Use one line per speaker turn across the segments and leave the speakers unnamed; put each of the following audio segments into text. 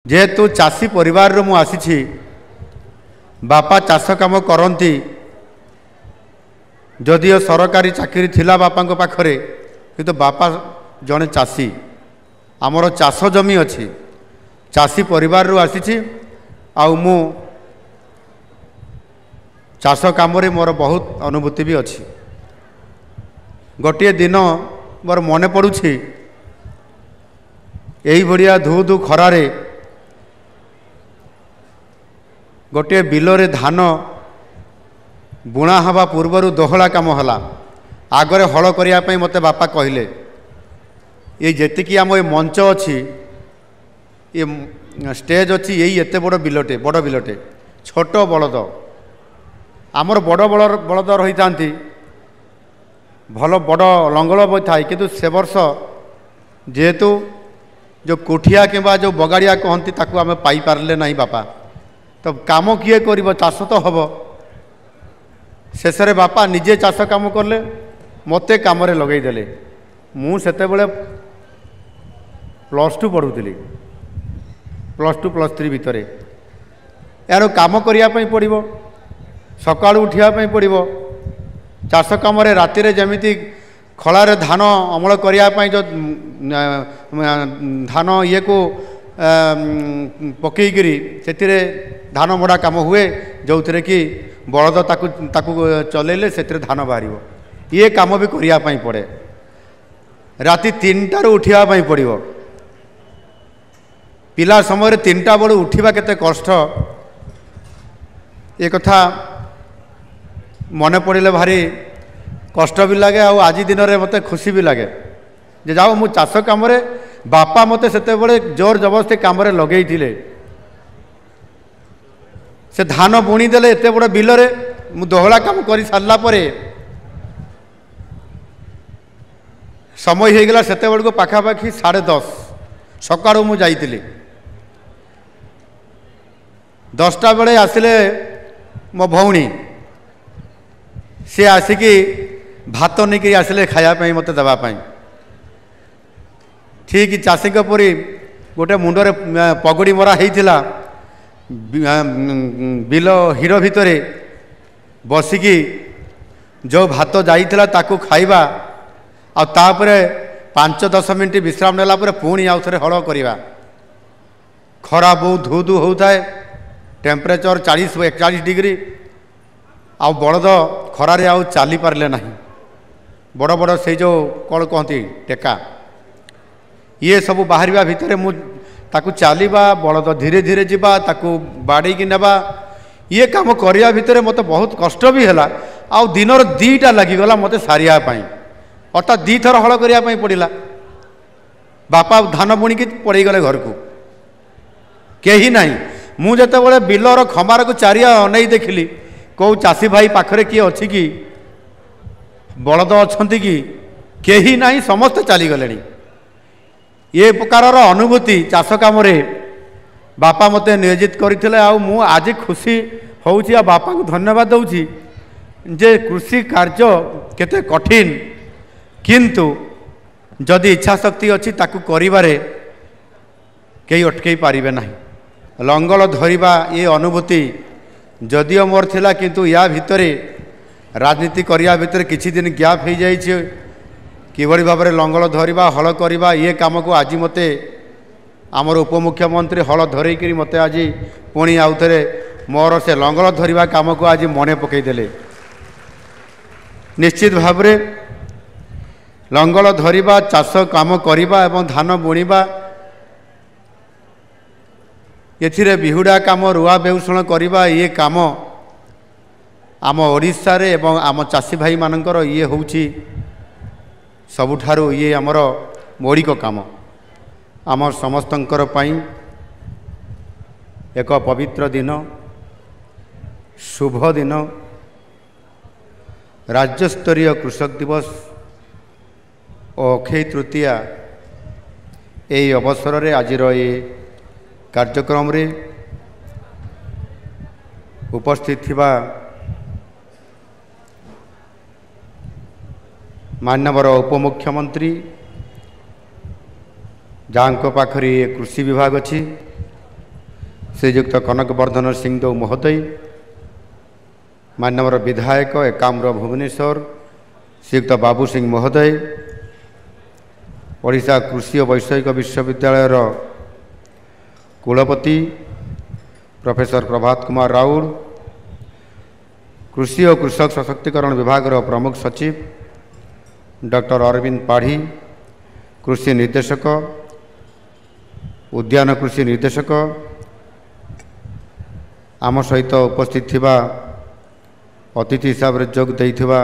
जेहेतु चाषी परिवार मु आसी बापा चाष काम करती जदिओ सरकारी चाकरी थिला बापा पाखरे किंतु बापा जड़े चाषी आमर चाष जमी अच्छी चाषी परिवार रु आसी आउ मु चाष काम मोर बहुत अनुभूति भी अच्छी। गोटे दिन मोर मन पड़ुछि यही भड़िया धू धू खरारे गोटे बिलरे धान बुणा हवा पूर्वर दोहला काम हला आगरे हल करने मते बापा कहले ये जेतिकी आम ये मंच अच्छी ये स्टेज अच्छी यही एत बड़ बिलटे छोट बलद आमर बड़ बलद रही था भल बड़ लंगल भी थाए किंतु से वर्ष जेहेतु जो कोठिया किंबा जो बगाड़िया कहती ताकू आम पाई पारले नहीं बापा तो काम किए कर चाष तो हम शेष बापा निजे चाष काम कले मते काम लगेदेले मुझे +2 पढ़ुली +2 +3 भितर यार काम करने पड़ो सका उठापी पड़ो चाष कम राति जमी खलार धान अमल करने जो धान ये को पकईकरी से धान मड़ा काम हुए जो थे कि बलद ताकू चलैले से धान बाहर ये काम भी करने पड़े राति 3टार उठापी पड़ो पिला समय 3टा बेलू उठा केते कष्ट ये कथा मन पड़े भारी कष्ट भी लगे आज दिन में मत खुशी भी लगे जे जाओ मु चाष कम बापा मते सेते बड़े जोर जबरदस्ती काम लगे से धान बुणी देले एते बड़ बिलरे मु दोहला काम कर सारला परे समय हो गला सेते बेलको पाखापाखि 10:30 सकाळु मु जाइतिली 10टा बेले आसिले मो भौणी सी आसिकी भात नहीं आसिले खायापाई मत देवाई ठीक चाषी परी गोटे मुंडरे पगड़ी मरा होता बिल हिरो भितर बसिकी जो भात जाइला ताकू खाइबा आ तापरे 5-10 मिनट विश्राम नेला परे पुणी आउ थे हल करवा खरा बहुत धू धू होता है टेम्परेचर 40-41 डिग्री आ बलद खरारे आउ चली पारे ना बड़ बड़ से जो कौन कहती टेका ये सब बाहर भितर मु ताकू चलवा बलद धीरे धीरे जावा ताकू बाड़ी की नेबा ये काम करने भितर मत बहुत कष्ट भी है आउ दिन 2टा लगिगला मत सारियापाई अर्थात 2 थर हल करने पड़ा बापा धान बुणिकी पड़े गले घर को कहीं ना मुझे बिलर खमार को चारिया अनै देखिली कौ चाषी भाई पाखरे किए अच्छी कि बलद अच्छा कि कहीं ना समस्ते चलीगले ये प्रकार अनुभूति चाष कम बापा मते नियोजित करते आज खुशी होउछि आ बापा को धन्यवाद दूची जे कृषि कार्य केते कठिन किंतु जदि इच्छा शक्ति अच्छी ताकू करिबारे कई अटकई पारिबे नहीं लंगल धरिबा ये अनुभूति जदिओ मोर थिला किंतु या भितरे राजनीति करिया भितर किछि दिन गैप हो जाइए किभଳି भाबरे लंगल धरिबा हल करवा ये काम को आज मते आमर उपमुख्यमंत्री हल धरईकरी मते आज पुणी आउ थे मोर से लंगल धरिबा काम को आज मने पकईदेले निश्चित भावरे लंगल धरिबा चाष काम करिबा एवं धान बुणिबा एथिरे बिहुडा काम रुआ बेउषण करिबा ये काम आम ओडिशा रे एवं आम चाषी भाई मानकर ये होउछि सबुठारु ये आमर मौलिक काम आम समस्तंकर पाई एक पवित्र दिन शुभ दिन राज्यस्तरीय कृषक दिवस और अक्षय तृतीया यही अवसर रे आज ये कार्यक्रम रे उपस्थित थिबा माननीय उपमुख्यमंत्री जहाँ पाखरे कृषि विभाग अच्छी श्रीयुक्त कनकवर्धन सिंहदेव महोदय, माननीय विधायक एकाम्र भुवनेश्वर श्रीयुक्त बाबू सिंह महोदय, ओडिशा कृषि और वैषयिक विश्वविद्यालय कुलपति प्रोफेसर प्रभात कुमार राउत, कृषि और कृषक सशक्तिकरण विभाग प्रमुख सचिव डॉक्टर अरविंद पाढ़ी, कृषि निर्देशक, उद्यान कृषि निर्देशक, आम सहित उपस्थित थिबा अतिथि हिसाब रे जोग देइथिबा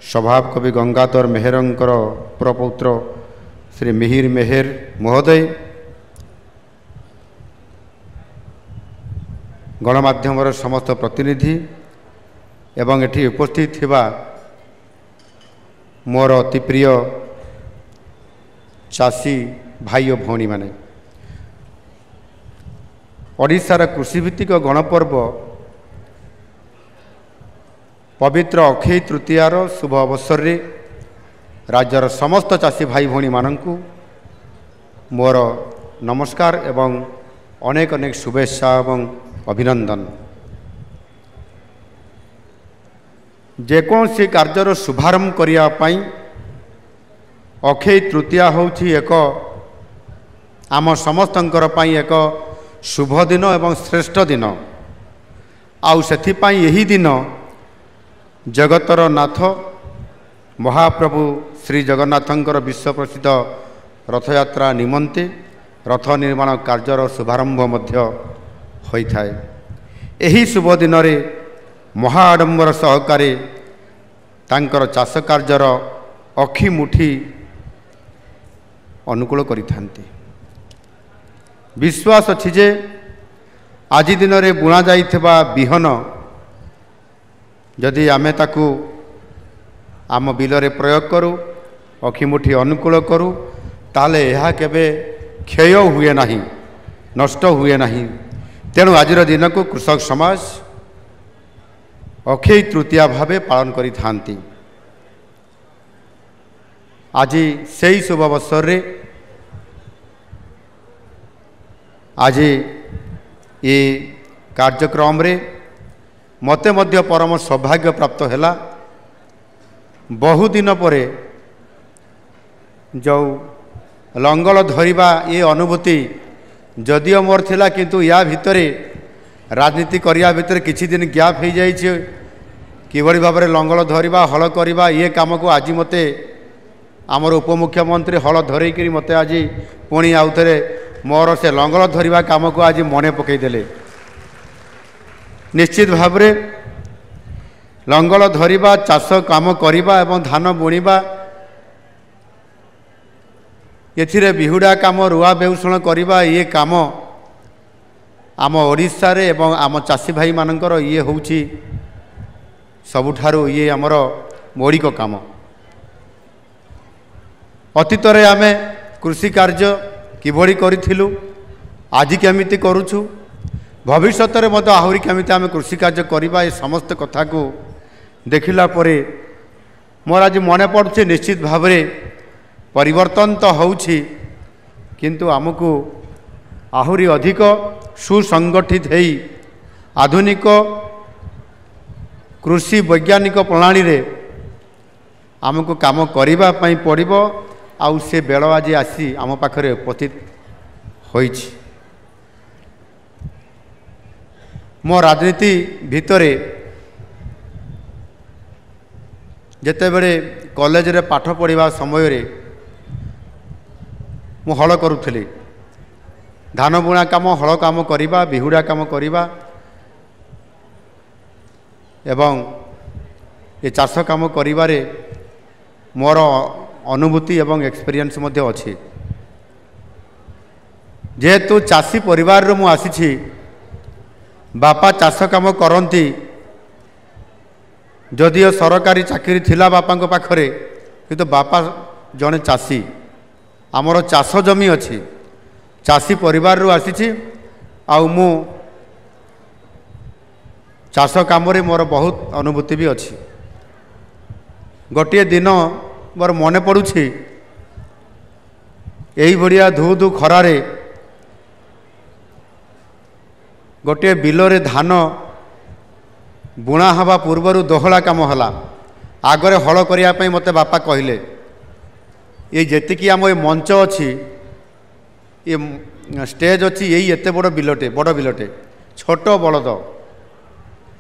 स्वभाव कवि गंगाधर मेहरंकर प्रपौत्र श्री मिहिर मेहर महोदय, गणमाध्यम समस्त प्रतिनिधि एवं एठी उपस्थित थिबा मोर अति प्रिय चाषी भाई और भौणी माने, ओडिशार कृषिभित्तिक गणपर्व पवित्र अक्षय तृतीयार शुभ अवसर रे राज्यर समस्त चाषी भाई भौणी माननकु मोर नमस्कार एवं अनेक अनेक शुभेच्छा एवं अभिनंदन। जेकोसी कार्यर शुभारंभ करिया पई अक्षय तृतीया होछि एक आम समस्तंकर पई एक शुभ दिन एवं श्रेष्ठ दिन। आउ सेथिपाई यही दिन जगतर नाथ महाप्रभु श्री जगन्नाथंकर विश्व प्रसिद्ध रथयात्रा निमंते रथ निर्माण कार्यर शुभारंभ मध्य होइथाय। एही शुभ दिन रे महाआडंबर सहकारे तांकर चाष कार्यर अखि मुठी अनुकूल करिथांती। विश्वास अछि जे आज दिन रे बुणा जाइथिबा बिहन जदि आमे ताकू आम बिलरे प्रयोग करूँ, अखिमुठी अनुकूल करूँ, ताले यह केबे क्षय हुए नहीं, नष्ट हुए नहीं। तेणु आजिर दिन को कृषक समाज अक्षय तृतीया भावे पालन करि थांती। आज सेही शुभ अवसर रे आज ये कार्यक्रम रे मते मध्य परम सौभाग्य प्राप्त हैला। बहुदिन परे जो लंगल धरिबा ये अनुभूति जदियो मोर थिला, किंतु या भितरे राजनीति करिया भितरे किछि दिन गैप हो जाइए। किभଳି भाबरे लंगल धरिबा हल करिबा ये काम को आज मते आमर उपमुख्यमंत्री हल धरैकरी मते आज पुणी आउ थे मोर से लंगल धरिबा काम को आज मने पकईदेले। निश्चित भावरे लंगल धरिबा, चाष काम करिबा एवं धान बुणिबा, एथिरे बिहुडा काम, रुआ बेउषण करिबा, ये काम आम ओडिशा रे एवं आम चाषी भाई मानकर ये होउची सबुठारु ये आमर मौलिक काम। अतीत रे आमे कृषि कार्य किभଳି करिथिलु, आज केमिति करूछु, भविष्यत रे मते आहुरी केमिति आमे कृषि कार्य करिबा, ये समस्त कथा को देखिला परे मोर आज मने पड़ुछि निश्चित भावरे परिवर्तन तो होउछि, किंतु आमको आहुरी अधिक सुसंगठित हेई आधुनिक कृषि वैज्ञानिक प्रणाली रे आमको काम करिबा पई पड़िबो। आउ से बेल आज आसी आम पाखरे उपस्थित होइछि। मो राजनीति भितरे जेतेबेले कॉलेज रे पाठ पढ़िबा समय रे मु हल करुथली, धान बुणा काम, हल काम करिबा, बिहुडा काम करिबा एवं ये चाष काम करिबारे मोर अनुभूति एवं एक्सपीरियंस मध्य अछि। जेहेतु चाषी परिवार रो मु आसीछि, बापा चाष काम करती, जदियो सरकारी चाकरी थिला बापा पाखरे, किंतु बापा जने चाषी, आमर चाष जमी अछि, चाषी परिवार रो आसीछि। आउ मु चाष काम रे मोर बहुत अनुभूति भी अछि। गोटे दिन मोर मने पड़ुछि, एही भड़िया धू धू खरारे गोटे बिलरे धान बुणा हवा पूर्वर दोहला काम है आगरे हल करने मत बापा कहले ये जेतिकी आम ये मंच अच्छी ये स्टेज अच्छी यही एत बड़ बिलटे छोट बलद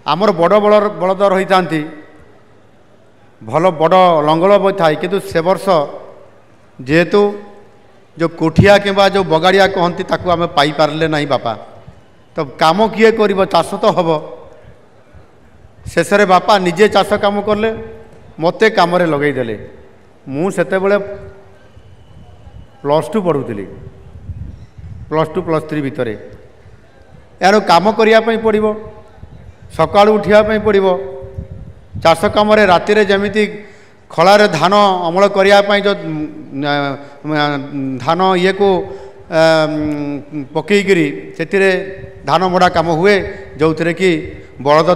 आमर बड़ बलद रही था भल बड़ लंगल भी थाए कि से वर्ष जेहेतु जो कोठिया कि जो बगाड़िया कहती ताकू आम पाई पारे ना बापा तो काम किए कर चाष तो हम शेष बापा निजे चाष काम कले मते काम लगेदेले मुझे +2 पढ़ुली +2 +3 भितर यार काम करने पड़ो सका उठापी पड़ो चाष कम रातिर जमी खलार धान अमल करने जो धान ये को पकईकरी से धान मड़ा काम हुए जो थे कि बलद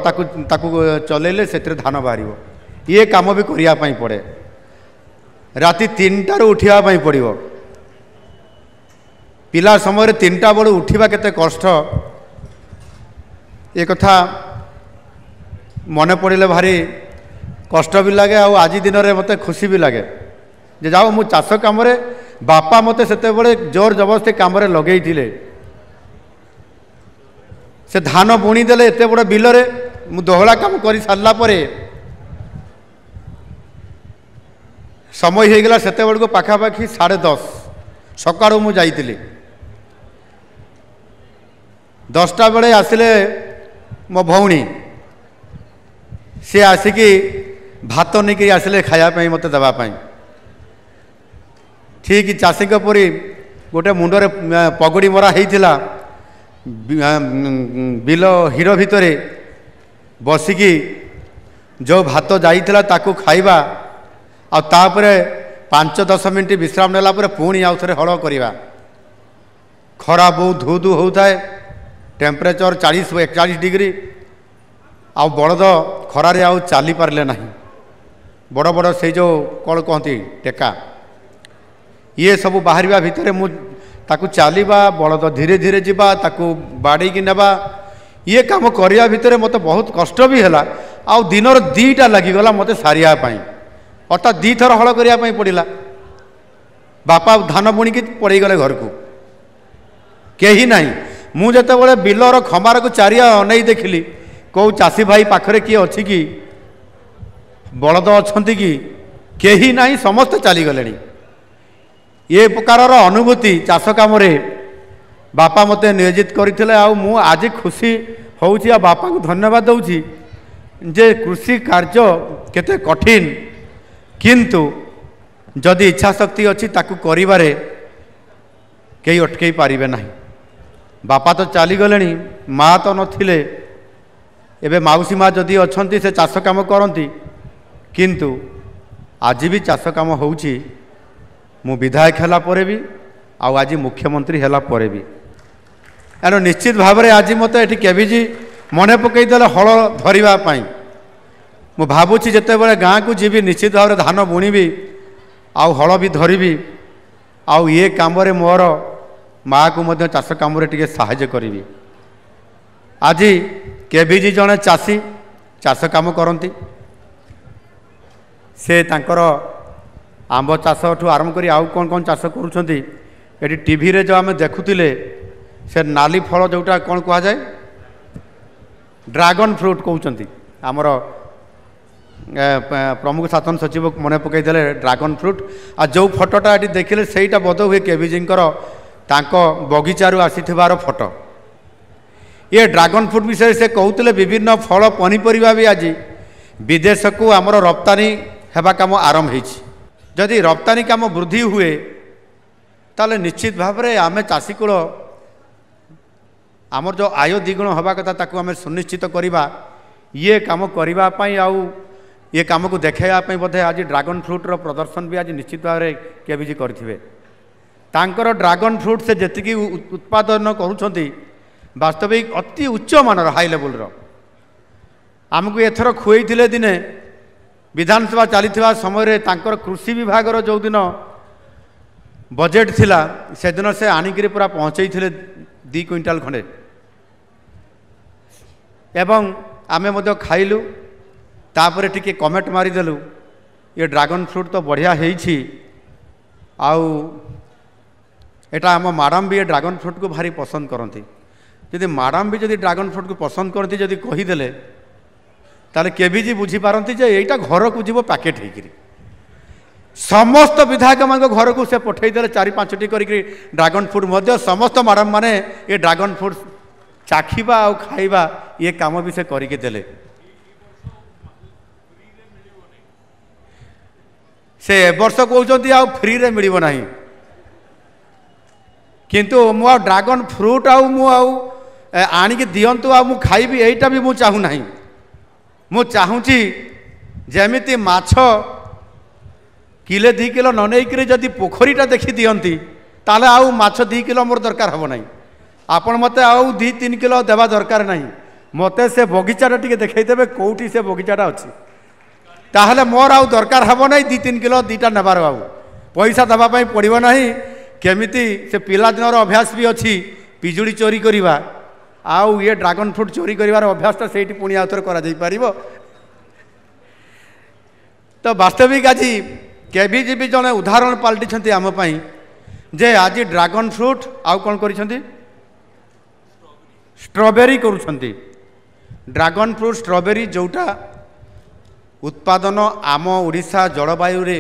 ताकू चलैले से धान बाहर ये काम भी करने पड़े राति 3टार उठापी पड़ो पिला समय 3टा बेलू उठा केते कष्ट ये कथा मन पड़े भारी कष्ट भी लगे आज दिन में मत खुशी भी लगे जे जाओ मु चाष कम बापा मत से जोर जबरदस्ती कम लगे से धान बुणीदे एत बड़ बिलरे मु दोहला काम कर सारा समय हो गला से पाखापाखि 10:30 सका मु जाइली 10टा बेले आसिले मो भौणी सी आसिकी भात नहीं आसिले खायापी मत देवाई ठीक चाषी परी गोटे मुंडरे पगड़ी मरा होता बिल हिरो भितर बसिकी जो भात जाइला ताकू खाइबा आउे 5-10 मिनट विश्राम नेला पुणी आउ थे हल करवा खरा बहुत धू धू होता है टेम्परेचर 40-41 डिग्री आ बलद खरारे आउ चली पारे ना बड़ बड़ से जो कौन कहती टेका ये सब बाहर भितर ताकू चलवा बलद धीरे धीरे जावा ताकू बाड़े नेबा ये काम करने भितर मत बहुत कष्ट भी है आउ दिन 2टा लगिगला मत सारियापाई अर्थात 2 थर हल करने पड़ा बापा धान बुणिकी पड़े गले घर को कहीं ना मुझे बिलर खंबार को चारिया अनई देखिली कौ चाषी भाई पाखरे किए अच्छी कि बलद अच्छा कि कहीं ना समस्त चलीगले ये प्रकार अनुभूति चाष कम बापा मत नियोजित करते आज खुशी हूँ बापा को धन्यवाद दूची जे कृषि कार्य केते कठिन किंतु जदि इच्छा शक्ति अच्छी ताकू करिबारे कई अटकई पारिबे नहीं बापा तो चलीगले माँ तो नथिले एबे माउसी माँ जदि अच्छी से चाष काम करती किंतु आज भी चाष काम होउची मु विधायक हैला परे भी आज मुख्यमंत्री हैला परे भी एनो निश्चित भाव में आज मत ये केविजी मन पकईदे हल धरवाई मु भावुची जिते बड़े गाँ को जीवी निश्चित भाव में धान बुणीबी आउ हल भी धरबी आउ ये काम मोर माँ को मध्य चाष कम साहाय्य करी आज केविजी जड़े चाषी चाष काम करती से तांकर आंब चाष आरंभ कर आउ कौन कौन चाष करुँच टीवी रे जो आम देखुले से नाली फल जोटा कौन कह जाए ड्रैगन फ्रूट कहते आमर प्रमुख शासन सचिव मन पकईदे ड्रैगन फ्रूट आ जो फटोटा ये देखिले सहीटा बोध हुए केविजींकर बगीचारू आसीथिबार फोटो ये ड्रैगन फ्रूट विषय से कहते विभिन्न फल पनीपरिया भी आज विदेश को आमर रप्तानी हेबा काम आरंभ होती जदि रप्तानी काम वृद्धि हुए ताले निश्चित भाव में आम चाषी कूल आमर जो आय द्विगुण हवा कथा ताकू आम सुनिश्चित करवा ये काम करने आउ ये काम को देखाइवाई बोधे आज ड्रैगन फ्रूटर प्रदर्शन भी आज निश्चित भाव में केविजी करेंगे तांकर ड्रैगन फ्रूट से जी उत्पादन करुँच वास्तविक अति उच्च मानर हाई लेवल आमको एथर खुई दिने विधानसभा चली समय तांकर कृषि विभाग जो दिन बजेट थिला से दिन से आनिक पूरा पहुँचे 2 क्विंटाल खंडे एवं आमे मध्य खाइलु तापर टिके कमेंट मारिदेलु ये ड्रैगन फ्रूट तो बढ़िया होईछि आउ एटा आम मैडम भी ये ड्रैगन फ्रूट को भारी पसंद करती जदि मैडम भी जदि ड्रैगन फ्रूट को पसंद करती जदि कहीदेले ताले केबीजी बुझीपारती जे एटा घर को जीव पैकेट होकर समस्त विधायक मान घर को से पठेदेले 4-5टी करी ड्रैगन फ्रूट मध्य समस्त मैडम माने ये ड्रैगन फ्रूट चाखिबा आ खाइबा ये काम भी से करके देले से वर्ष कहते आ फ्री रे मिलिबो नाही किंतु मु ड्रैगन फ्रूट आनिक दिंतु आ खाइबी एटा भी मु चाहू नाही मु चाहूँगी जमिति माछ किले 2 किलो न नहीं जदि पोखरीटा देखी दियंती ताले आउ माछ 2 किलो मोर दरकार हम नहीं आपण मते आउ 2-3 किलो देवा दरकार नहीं मते से बगीचाटा टिके देखैदेबे कोउठी से बगीचाटा अछि ताहले मोर आउ दरकार हम नहीं 2-3 किलो 2टा नेबार आउ पैसा दबा पई पड़िबो नहीं केमिति से पिला दिनर अभ्यास भी अछि पिजुड़ी चोरी करिवा आउ ये ड्रैगन फ्रूट चोरी करिवार अभ्यासटा सेठी पुणी आउथर करा जाई परिबो तो वास्तविक आज केबीजी भी जने उदाहरण पलटि आम पाई जे आज ड्रैगन फ्रूट आउ कौन करिसेंती स्ट्रॉबेरी करुछंती ड्रैगन फ्रूट स्ट्रॉबेरी जोटा उत्पादन आम ओडिशा जलवायु रे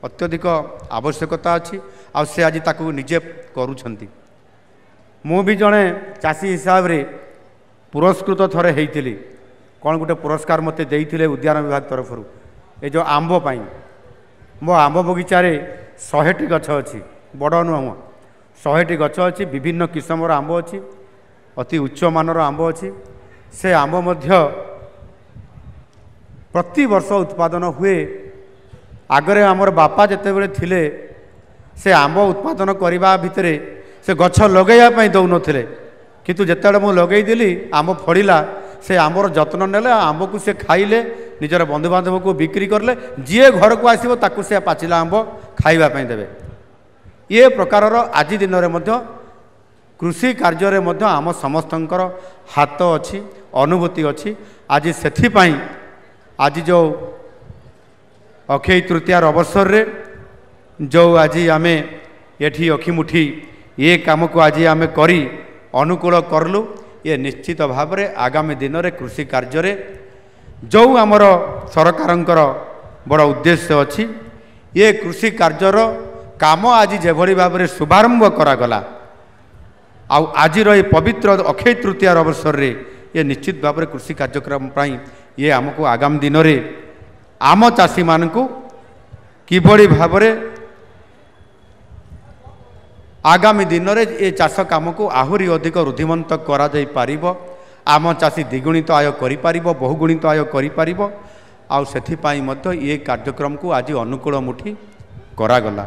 अत्यधिक आवश्यकता अच्छी आ से आज ताकू निजे करुछंती मु भी जड़े चाषी हिसाब रे पुरस्कृत थरे हेइतिली कौन गोटे पुरस्कार मते देइथिले उद्यान विभाग तरफ ये जो आंब पाई मो आंब बगीचा रे 100टी गछ अच्छी बड़ नुह 100टी गछ अच्छी विभिन्न किस्मर आंब अच्छी अति उच्च मानर आंब अच्छी से आंब मध्य प्रति वर्ष उत्पादन हुए आगरे आमर बापा जिते बड़े थिले से आंब उत्पादन करने भितर से गछ लगेया दौन थे किंतु जिते मुझे लगेदेली आंब फड़िला से आंबर जत्न नेले आंब को से खाइले निजर बंधुबांधव को बिक्री करले जी घर को आसो ताकू से पाचिला आंब खाइबा देवे ये प्रकार आज दिन में कृषि कार्य में आम समस्तंकर हाथ अच्छी अनुभूति अच्छी आज से आज जो अक्षय तृतीयार अवसर रे जो आज आम ये अखिमुठी ये काम को आज आम करी अनुकूल करलु ये निश्चित भाव में आगामी दिन में कृषि कार्य जो आमर सरकारंकर बड़ उद्देश्य अच्छी ये कृषि कार्यर काम आज जेभली भाव में शुभारंभ करागला आज ये पवित्र अक्षय तृतीयार अवसर रे ये निश्चित भाव में कृषि कार्यक्रम ये आमको आगामी दिन में आम चाषी मानू किभली भाव में आगामी दिन में ये चाष कम को आहुरी अधिक रुद्धिमंत करा जाई पारिबो आम चाषी द्विगुणित आय करिपारिबो बहुगुणित आय करिपारिबो आ सेथिपाई मध्य ये कार्यक्रम को आज अनुकूल मुठी करागला।